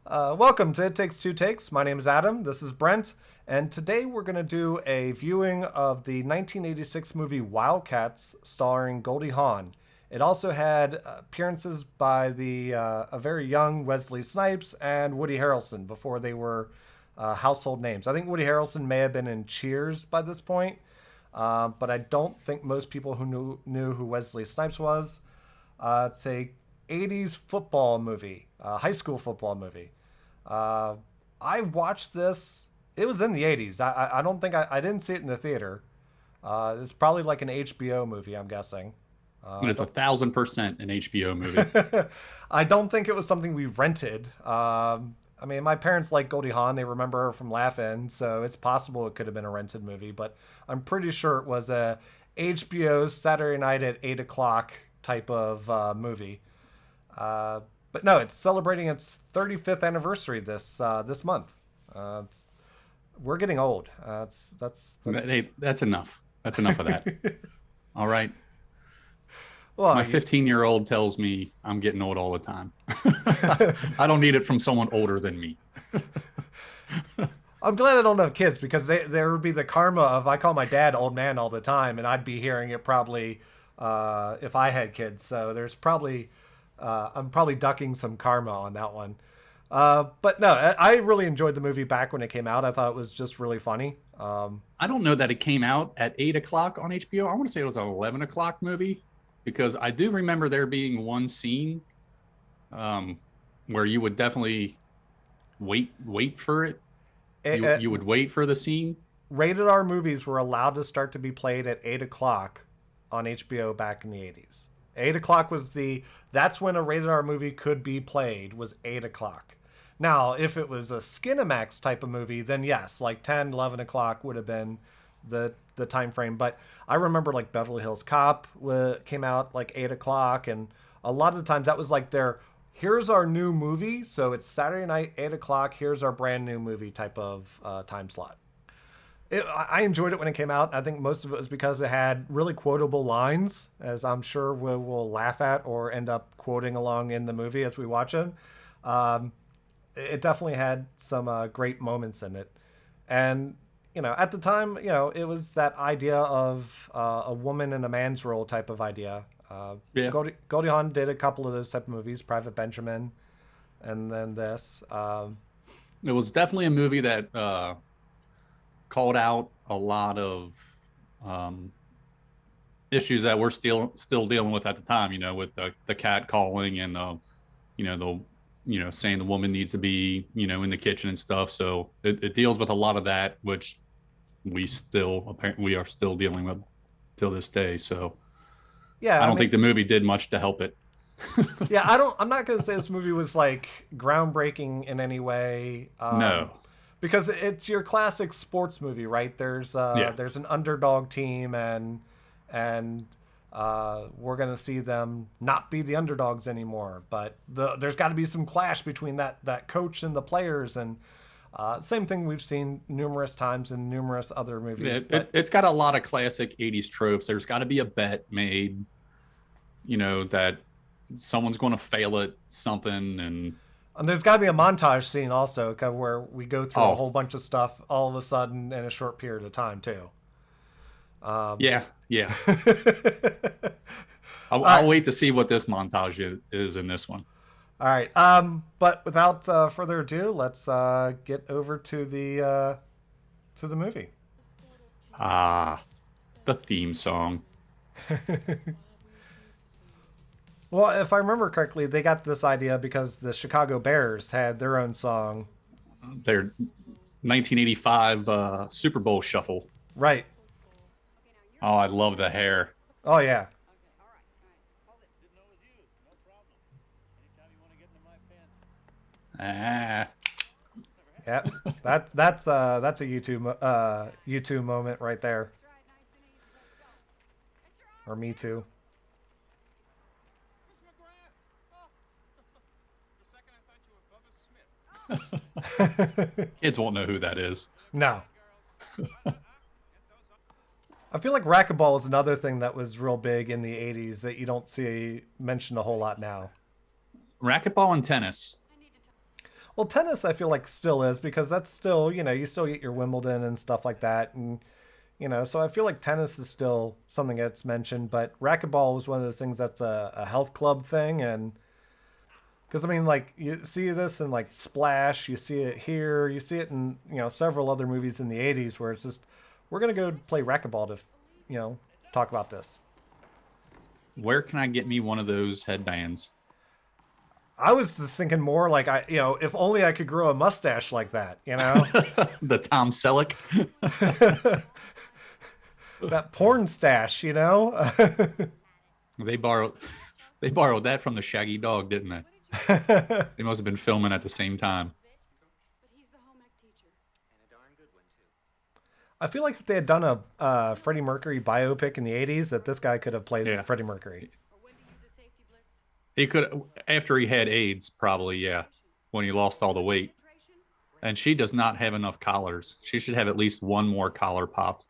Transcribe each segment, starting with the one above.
Welcome to It Takes Two Takes. My name is Adam. This is Brent. And today we're going to do a viewing of the 1986 movie Wildcats starring Goldie Hawn. It also had appearances by a very young Wesley Snipes and Woody Harrelson before they were household names. I think Woody Harrelson may have been in Cheers by this point, but I don't think most people who knew who Wesley Snipes was. It's a 80s football movie, high school football movie. I watched this. It was in the 80s. I don't think I didn't see it in the theater. It's probably like an HBO movie, I'm guessing. It's 1,000% an HBO movie. I don't think it was something we rented. I mean, my parents like Goldie Hawn. They remember her from Laugh-In, so it's possible it could have been a rented movie. But I'm pretty sure it was a HBO Saturday night at 8 o'clock type of movie. But no, it's celebrating its 35th anniversary this month. We're getting old. Hey, that's enough. That's enough of that. All right. Well, My 15-year-old tells me I'm getting old all the time. I don't need it from someone older than me. I'm glad I don't have kids because there would be the karma of I call my dad old man all the time, and I'd be hearing it probably if I had kids. So there's probably I'm probably ducking some karma on that one. But no, I really enjoyed the movie back when it came out. I thought it was just really funny. I don't know that it came out at 8 o'clock on HBO. I want to say it was an 11 o'clock movie because I do remember there being one scene where you would definitely wait for it. You would wait for the scene. Rated R movies were allowed to start to be played at 8 o'clock on HBO back in the 80s. 8 o'clock was that's when a rated R movie could be played, was 8 o'clock. Now, if it was a Skinamax type of movie, then yes, like 10, 11 o'clock would have been the time frame. But I remember like Beverly Hills Cop came out like 8 o'clock, and a lot of the times that was like here's our new movie, so it's Saturday night, 8 o'clock, here's our brand new movie type of time slot. I enjoyed it when it came out. I think most of it was because it had really quotable lines, as I'm sure we'll laugh at or end up quoting along in the movie as we watch it. It definitely had some great moments in it. And, at the time, it was that idea of a woman in a man's role type of idea. Yeah. Goldie Hawn did a couple of those type of movies, Private Benjamin, and then this. It was definitely a movie that called out a lot of issues that we're still dealing with at the time, with the cat calling and saying the woman needs to be, in the kitchen and stuff. So it deals with a lot of that, which we are still dealing with till this day. So yeah, I don't think the movie did much to help it. Yeah, I'm not going to say this movie was like groundbreaking in any way. No. Because it's your classic sports movie, right? There's an underdog team, and we're gonna see them not be the underdogs anymore. But there's got to be some clash between that coach and the players, and same thing we've seen numerous times in numerous other movies. It's got a lot of classic '80s tropes. There's got to be a bet made, that someone's going to fail at something, and there's got to be a montage scene also where we go through a whole bunch of stuff all of a sudden in a short period of time too. Yeah. I'll wait to see what this montage is in this one. All right. But without further ado, let's get over to the movie. The theme song. Well, if I remember correctly, they got this idea because the Chicago Bears had their own song. Their 1985 Super Bowl shuffle. Right. Oh, I love the hair. Oh, yeah. Yep. That's a YouTube moment right there. Or Me Too. Kids won't know who that is. No. I feel like racquetball is another thing that was real big in the 80s that you don't see mentioned a whole lot now. Racquetball and tennis. Well, tennis I feel like still is because that's still, you still get your Wimbledon and stuff like that, and so I feel like tennis is still something that's mentioned, but racquetball was one of those things that's a health club thing, and because I mean, like you see this in like Splash, you see it here, you see it in several other movies in the '80s where it's just we're gonna go play racquetball to talk about this. Where can I get me one of those headbands? I was just thinking more like if only I could grow a mustache like that, The Tom Selleck. that porn stash, They borrowed that from the Shaggy Dog, didn't they? They must have been filming at the same time. I feel like if they had done a Freddie Mercury biopic in the '80s, that this guy could have played Freddie Mercury. He could, after he had AIDS, probably, yeah, when he lost all the weight. And she does not have enough collars. She should have at least one more collar popped.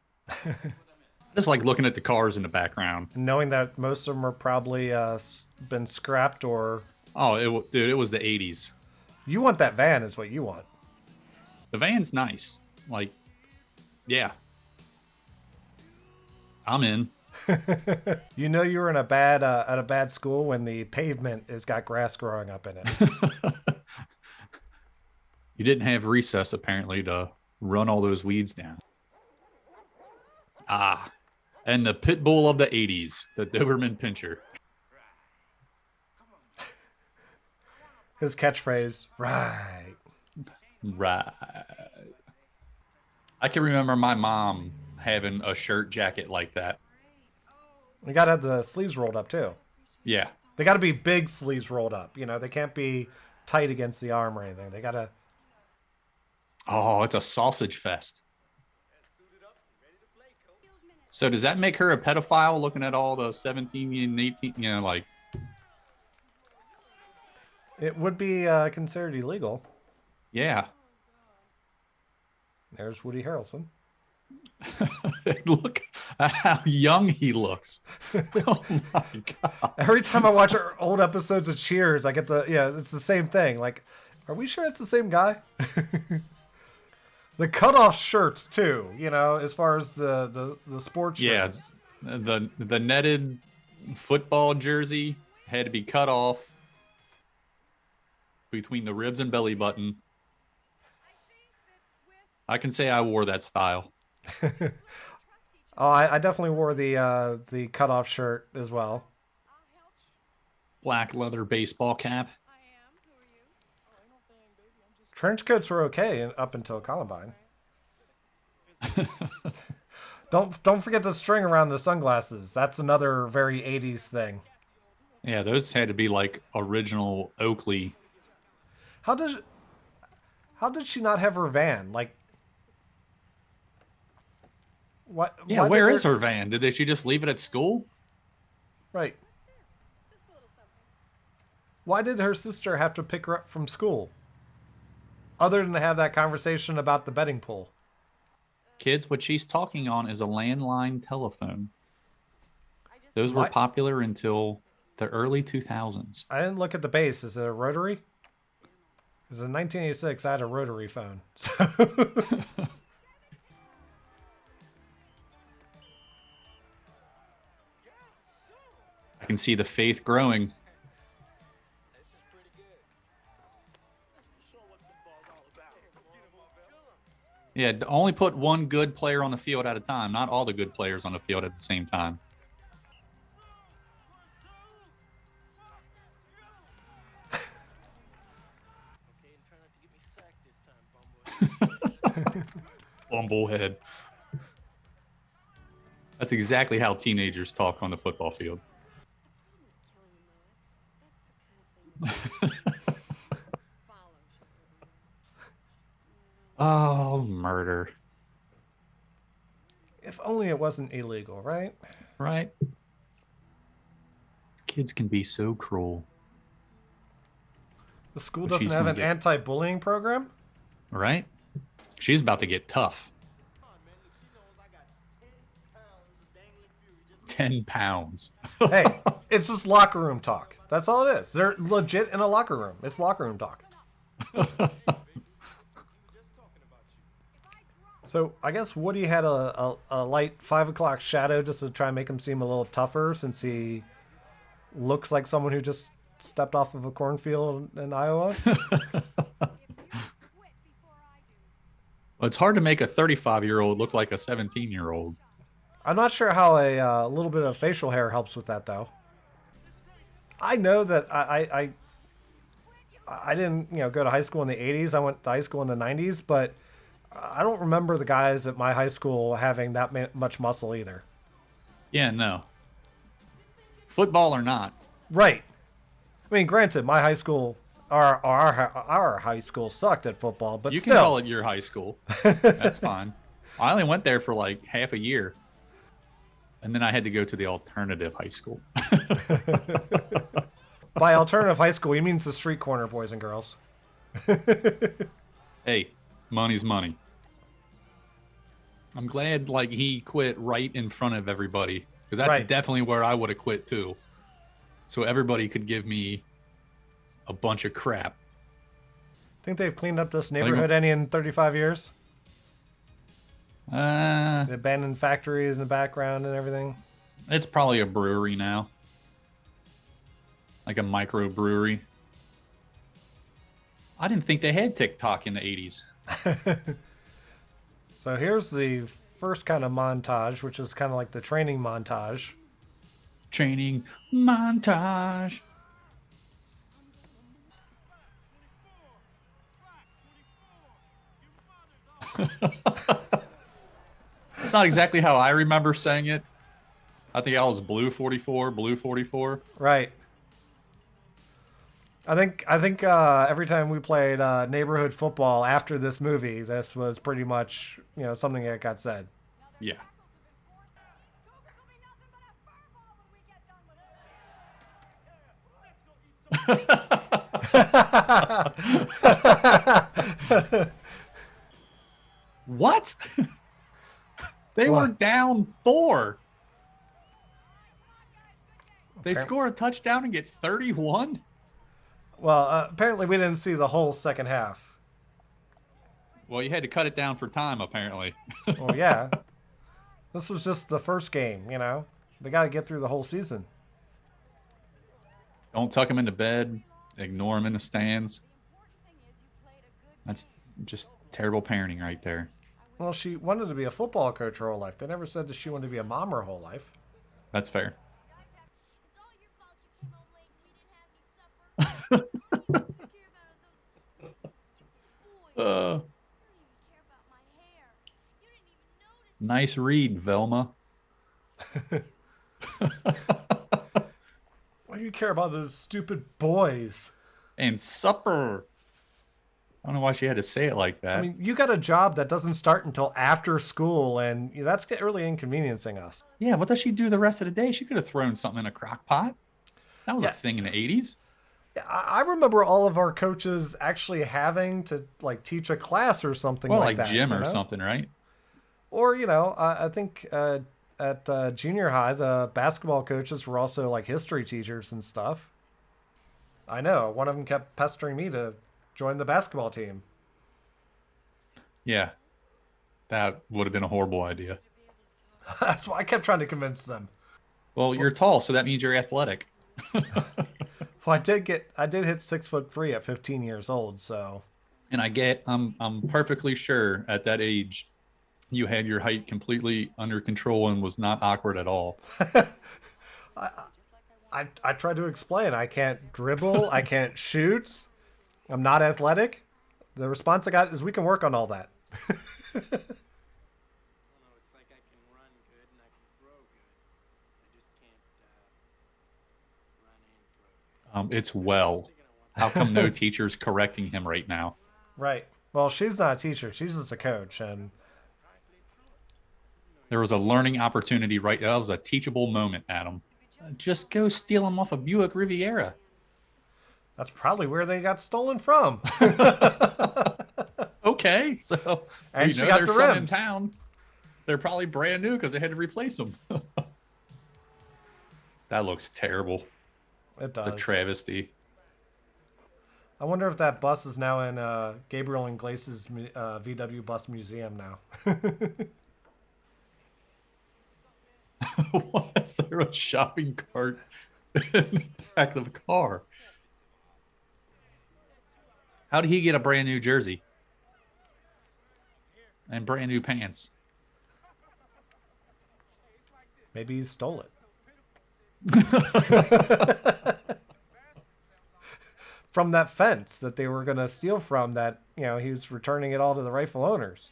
Just like looking at the cars in the background. Knowing that most of them are probably been scrapped or... Oh, dude, it was the 80s. You want that van is what you want. The van's nice. Like, yeah. I'm in. You know you were in a bad at a bad school when the pavement has got grass growing up in it. You didn't have recess apparently to run all those weeds down. Ah, and the pit bull of the 80s, the Doberman Pinscher. His catchphrase, right. I can remember my mom having a shirt jacket like that. You gotta have the sleeves rolled up too. Yeah. They gotta be big sleeves rolled up. They can't be tight against the arm or anything. They gotta... Oh, it's a sausage fest. So does that make her a pedophile looking at all the 17 and 18, like... It would be considered illegal. Yeah. There's Woody Harrelson. Look how young he looks. Oh my God. Every time I watch old episodes of Cheers, I get it's the same thing. Like, are we sure it's the same guy? The cutoff shirts too, as far as the sports shirts. Yeah, the netted football jersey had to be cut off between the ribs and belly button. I can say I wore that style. Oh, I definitely wore the cutoff shirt as well. Black leather baseball cap. Trench coats were okay up until Columbine. Don't forget the string around the sunglasses. That's another very 80s thing. Yeah, those had to be like original Oakley. How did she not have her van? Like, what? Yeah, where is her van? Did she just leave it at school? Right. Why did her sister have to pick her up from school? Other than to have that conversation about the betting pool. Kids, what she's talking on is a landline telephone. Those were popular until the early 2000s. I didn't look at the base. Is it a rotary? Because in 1986, I had a rotary phone. So I can see the faith growing. Yeah, only put one good player on the field at a time, not all the good players on the field at the same time. Bumblehead. That's exactly how teenagers talk on the football field. Oh, murder. If only it wasn't illegal, right? Right? Kids can be so cruel. The school doesn't have an anti-bullying program? Right? She's about to get tough. 10 pounds. Hey, it's just locker room talk. That's all it is. They're legit in a locker room. It's locker room talk. So I guess Woody had a light 5 o'clock shadow just to try and make him seem a little tougher, since he looks like someone who just stepped off of a cornfield in Iowa. Well, it's hard to make a 35-year-old look like a 17-year-old. I'm not sure how a little bit of facial hair helps with that, though. I know that I didn't go to high school in the 80s. I went to high school in the 90s, but I don't remember the guys at my high school having that much muscle either. Yeah, no. Football or not. Right. I mean, granted, my high school, our high school sucked at football, but you still. can call it your high school. That's fine. I only went there for like half a year. And then I had to go to the alternative high school. By alternative high school, he means the street corner, boys and girls. Hey, money's money. I'm glad like he quit right in front of everybody, because that's Right. definitely where I would have quit too. So everybody could give me a bunch of crap. Think they've cleaned up this neighborhood any in 35 years? The abandoned factories in the background and everything. It's probably a brewery now. Like a microbrewery. I didn't think they had TikTok in the 80s. So here's the first kind of montage, which is kind of like the training montage. Training montage. It's not exactly how I remember saying it. I think I was blue 44, blue 44. Right. I think every time we played neighborhood football after this movie, this was pretty much something that got said. Yeah. What? They were down 4. They score a touchdown and get 31? Well, apparently we didn't see the whole second half. Well, you had to cut it down for time, apparently. Well, yeah. This was just the first game, They got to get through the whole season. Don't tuck them into bed. Ignore them in the stands. That's just terrible parenting right there. Well, she wanted to be a football coach her whole life. They never said that she wanted to be a mom her whole life. That's fair. Nice read, Velma. What do you care about those stupid boys? And supper. I don't know why she had to say it like that. I mean, you got a job that doesn't start until after school, and that's really inconveniencing us. Yeah, what does she do the rest of the day? She could have thrown something in a crock pot. That was a thing in the 80s. I remember all of our coaches actually having to teach a class or something like that. Like gym or something, right? Or, I think at junior high, the basketball coaches were also history teachers and stuff. I know. One of them kept pestering me to join the basketball team. Yeah. That would have been a horrible idea. That's why I kept trying to convince them. Well, you're tall, so that means you're athletic. Well, I did hit 6'3" at 15 years old, so. And I'm perfectly sure at that age you had your height completely under control and was not awkward at all. I tried to explain. I can't dribble. I can't shoot. I'm not athletic. The response I got is, we can work on all that. It's well. How come no teacher's correcting him right now? Right. Well, she's not a teacher. She's just a coach. And there was a learning opportunity right there. That was a teachable moment, Adam. Just go steal him off a Buick Riviera. That's probably where they got stolen from. Okay, so and she got the some rims in town. They're probably brand new because they had to replace them. That looks terrible. It does. It's a travesty. I wonder if that bus is now in Gabriel and Glace's VW Bus Museum now. Why is there a shopping cart in the back of the car? How did he get a brand new jersey and brand new pants? Maybe he stole it. From that fence that they were going to steal from, that, you know, he was returning it all to the rightful owners.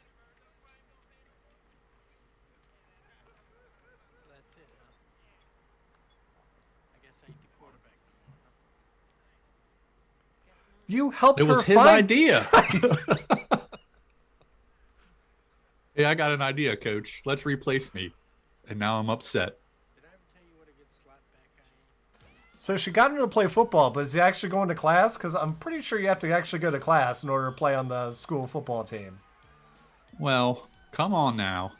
You helped her. It was his idea. Hey, I got an idea, coach. Let's replace me. And now I'm upset. So she got him to play football, but is he actually going to class? Because I'm pretty sure you have to actually go to class in order to play on the school football team. Well, come on now.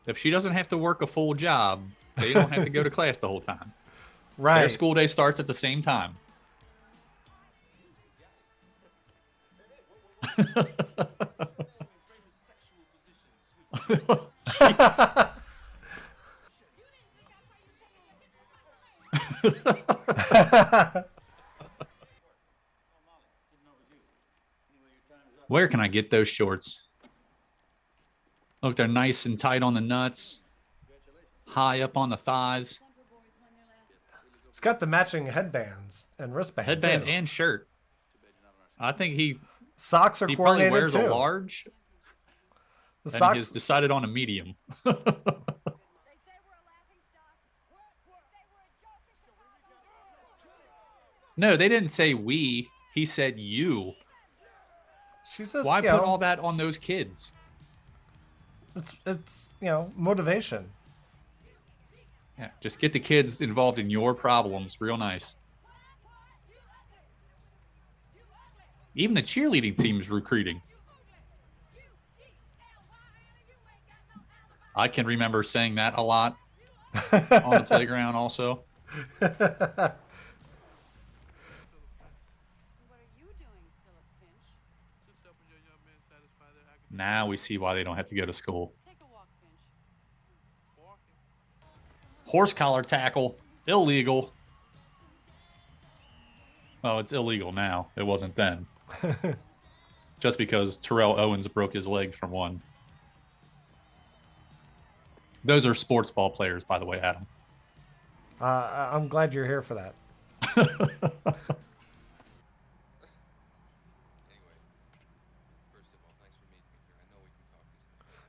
If she doesn't have to work a full job, they don't have to go to class the whole time. Right. Their school day starts at the same time. Where can I get those shorts? Look, they're nice and tight on the nuts, high up on the thighs. It's got the matching headbands and wristband. Headband too. and shirt. I think Socks are he probably coordinated wears too. a large. The And socks. he has decided on a medium. No, they didn't say we. He said you. She says, Why you put know, all that on those kids? It's you know, motivation. Yeah, just get the kids involved in your problems. Real nice. Even the cheerleading team is recruiting. I can remember saying that a lot on the playground also. Now we see why they don't have to go to school. Horse collar tackle, illegal. Well, it's illegal now. It wasn't then. Just because Terrell Owens broke his leg from one. Those are sports ball players, by the way, Adam. I'm glad you're here for that.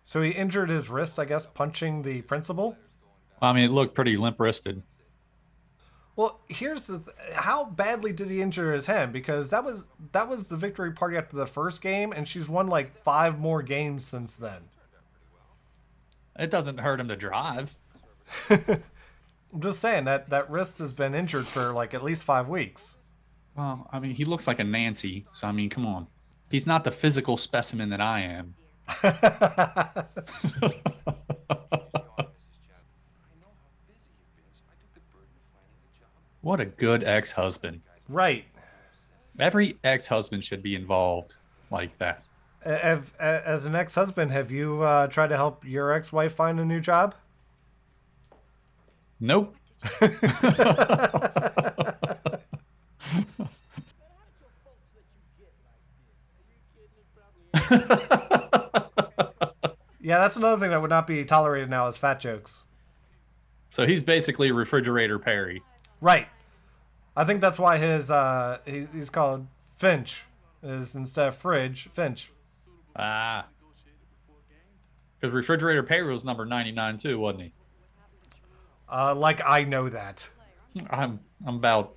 So he injured his wrist, I guess, punching the principal. I mean, it looked pretty limp-wristed. Well, here's how badly did he injure his hand? Because that was the victory party after the first game, and she's won like 5 more games since then. It doesn't hurt him to drive. I'm just saying that wrist has been injured for like at least 5 weeks. Well, I mean, he looks like a Nancy, so I mean, come on. He's not the physical specimen that I am. What a good ex-husband. Right. Every ex-husband should be involved like that. As an ex-husband, have you tried to help your ex-wife find a new job? Nope. Yeah, that's another thing that would not be tolerated now is fat jokes. So he's basically Refrigerator Perry. Right. I think that's why his he's called Finch is instead of fridge, Finch. Ah. Because Refrigerator Perry was number 99 too, wasn't he? Like I know that. I'm about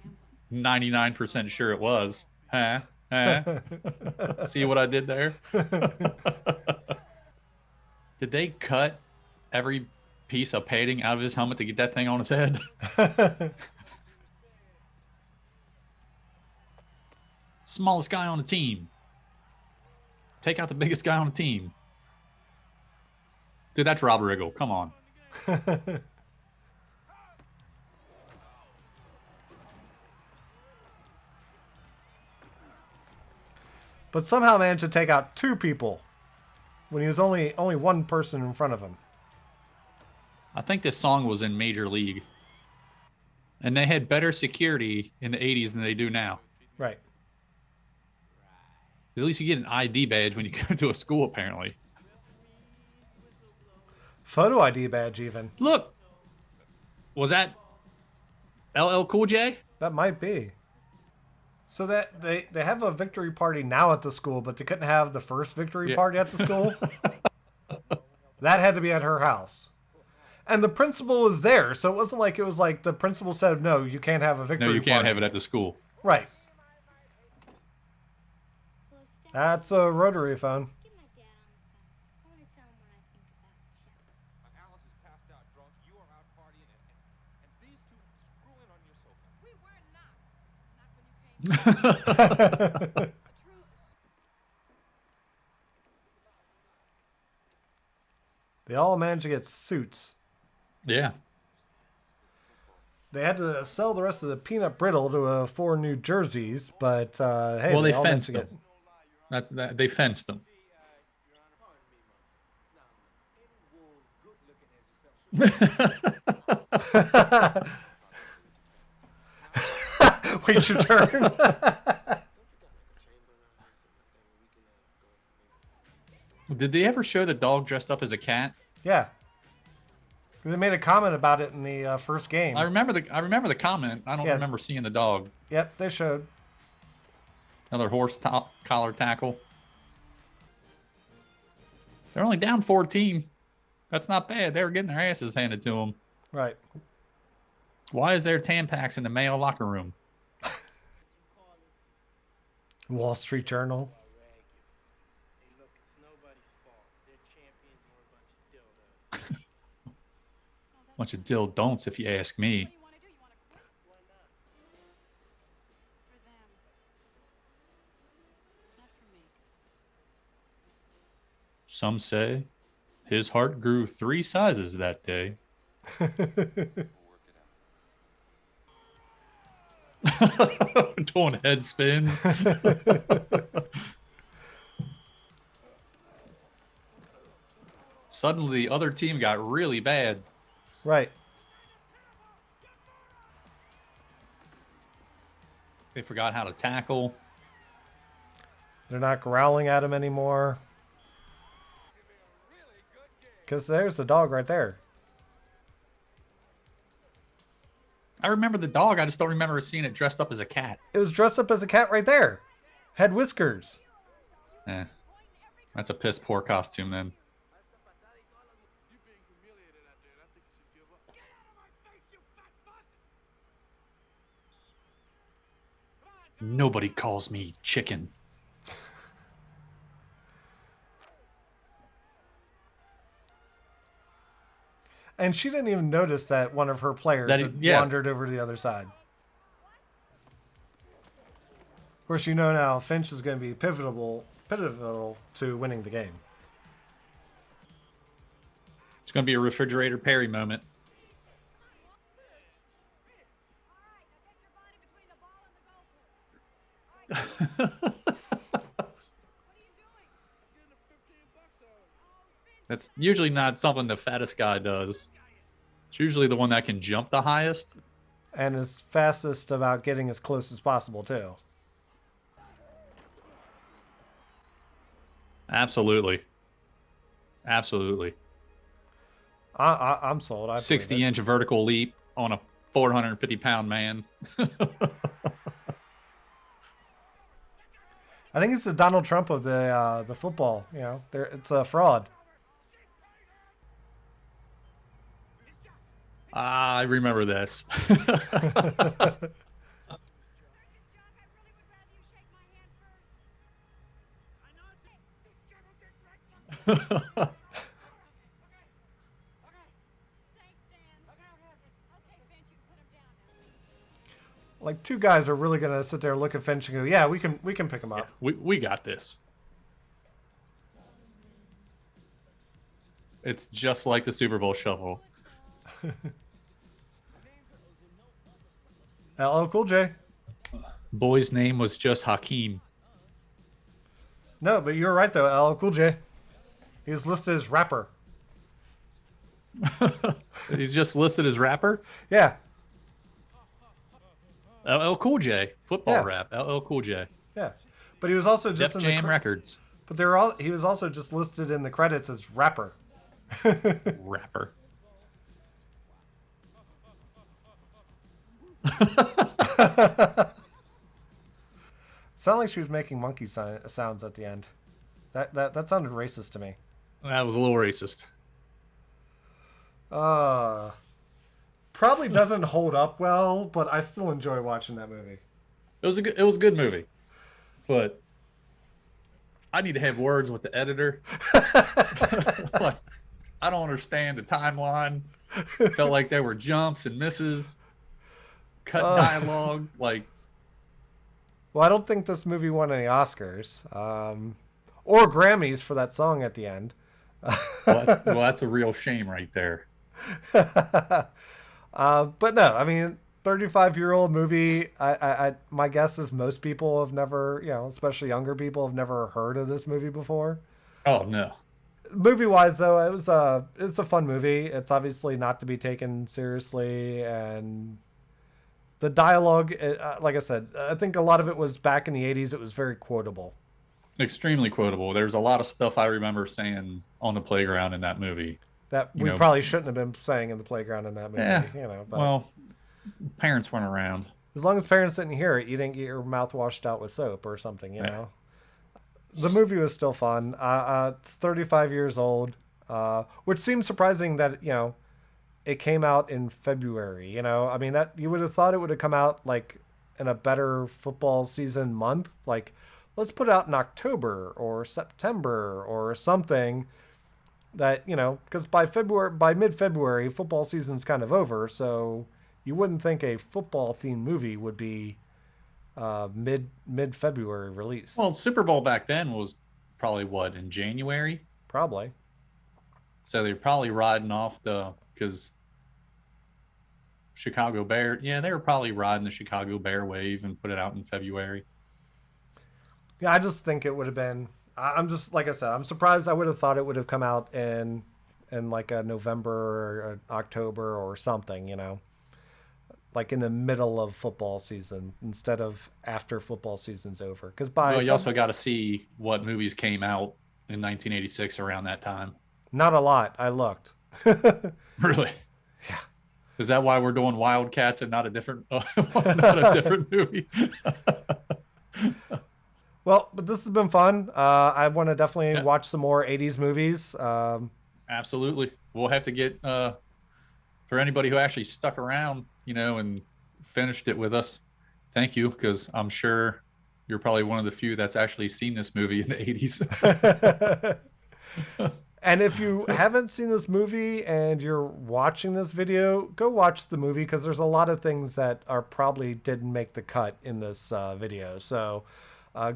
99% sure it was. Huh? Huh? See what I did there? Did they cut every piece of padding out of his helmet to get that thing on his head? Smallest guy on the team. Take out the biggest guy on the team. Dude, that's Rob Riggle. Come on. but somehow managed to take out 2 people when he was only one person in front of him. I think this song was in Major League. And they had better security in the 80s than they do now. Right. At least you get an ID badge when you go to a school, apparently. Photo ID badge, even. Look! Was that LL Cool J? That might be. So that they have a victory party now at the school, but they couldn't have the first victory party at the school? That had to be at her house. And the principal was there, so it wasn't like the principal said, no, you can't have a victory party. No, you can't have it at the school. Right. That's a rotary phone. They all managed to get suits. Yeah. They had to sell the rest of the peanut brittle to afford new jerseys, but hey, well, they all fenced them. That's that. They fenced them. Wait your turn. Did they ever show the dog dressed up as a cat? Yeah. They made a comment about it in the first game. I remember the comment. I don't remember seeing the dog. Yep, they showed. Another horse collar tackle. They're only down 14. That's not bad. They were getting their asses handed to them. Right. Why is there Tampax in the male locker room? Wall Street Journal. Bunch of dill-don'ts, if you ask me. Some say his heart grew 3 sizes that day. Doing head spins. Suddenly, the other team got really bad. Right. They forgot how to tackle. They're not growling at him anymore. Because there's the dog right there. I remember the dog. I just don't remember seeing it dressed up as a cat. It was dressed up as a cat right there. Had whiskers. That's a piss poor costume then. Nobody calls me chicken. And she didn't even notice that one of her players had wandered over to the other side. Of course, you know now Finch is going to be pivotal to winning the game. It's going to be a refrigerator Perry moment. That's usually not something the fattest guy does. It's usually the one that can jump the highest. And is fastest about getting as close as possible, too. Absolutely. Absolutely. I'm sold. 60-inch vertical leap on a 450-pound man. I think it's the Donald Trump of the football. You know, it's a fraud. I remember this. Like 2 guys are really gonna sit there and look at Finch and go, "Yeah, we can pick him up. Yeah, we got this." It's just like the Super Bowl shuffle. LL Cool J. Boy's name was just Hakeem. No, but you were right though. LL Cool J. He was listed as rapper. He's just listed as rapper. Yeah. LL Cool J, football Yeah. rap. LL Cool J. Yeah. But he was also just Def in Jam the Records. But he was also just listed in the credits as rapper. Rapper. Sounded like she was making monkey sounds at the end. That sounded racist to me. That was a little racist. Probably doesn't hold up well, but I still enjoy watching that movie. It was a good movie, but I need to have words with the editor. Like, I don't understand the timeline. Felt like there were jumps and misses, cut dialogue. Like, well, I don't think this movie won any Oscars or Grammys for that song at the end. well, that's a real shame right there. But no, I mean, 35-year-old movie. My guess is most people have never, especially younger people, have never heard of this movie before. Oh no. Movie-wise, though, it's a fun movie. It's obviously not to be taken seriously, and the dialogue, like I said, I think a lot of it was back in the 80s. It was very quotable. Extremely quotable. There's a lot of stuff I remember saying on the playground in that movie. That we probably shouldn't have been saying in the playground in that movie. Yeah, But well, parents weren't around. As long as parents didn't hear it, you didn't get your mouth washed out with soap or something, you know. The movie was still fun. It's 35 years old, which seems surprising that, it came out in February, I mean, that you would have thought it would have come out like in a better football season month. Like, let's put it out in October or September or something that, because by mid-February, football season's kind of over. So you wouldn't think a football themed movie would be mid-February release. Well, Super Bowl back then was probably in January? Probably. So they're probably riding off because Chicago Bear, they were probably riding the Chicago Bear wave and put it out in February. Yeah, I just think it would have been, I'm just, like I said, I'm surprised. I would have thought it would have come out in like a November or October or something, like in the middle of football season instead of after football season's over. Because you also got to see what movies came out in 1986 around that time. Not a lot. I looked. Really? Yeah. Is that why we're doing Wildcats and not a different, not a different movie? Well, but this has been fun. I want to definitely watch some more 80s movies. Absolutely. We'll have to get, for anybody who actually stuck around, and finished it with us, thank you, because I'm sure you're probably one of the few that's actually seen this movie in the 80s. And if you haven't seen this movie and you're watching this video, go watch the movie, because there's a lot of things that probably didn't make the cut in this video. So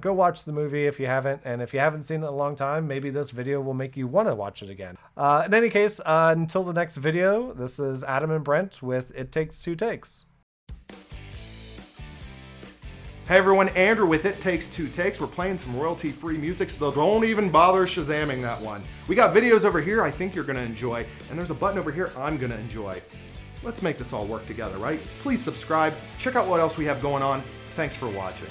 go watch the movie if you haven't. And if you haven't seen it in a long time, maybe this video will make you want to watch it again. In any case, until the next video, this is Adam and Brent with It Takes Two Takes. Hey everyone, Andrew with It Takes Two Takes. We're playing some royalty-free music, so don't even bother Shazamming that one. We got videos over here I think you're going to enjoy, and there's a button over here I'm going to enjoy. Let's make this all work together, right? Please subscribe. Check out what else we have going on. Thanks for watching.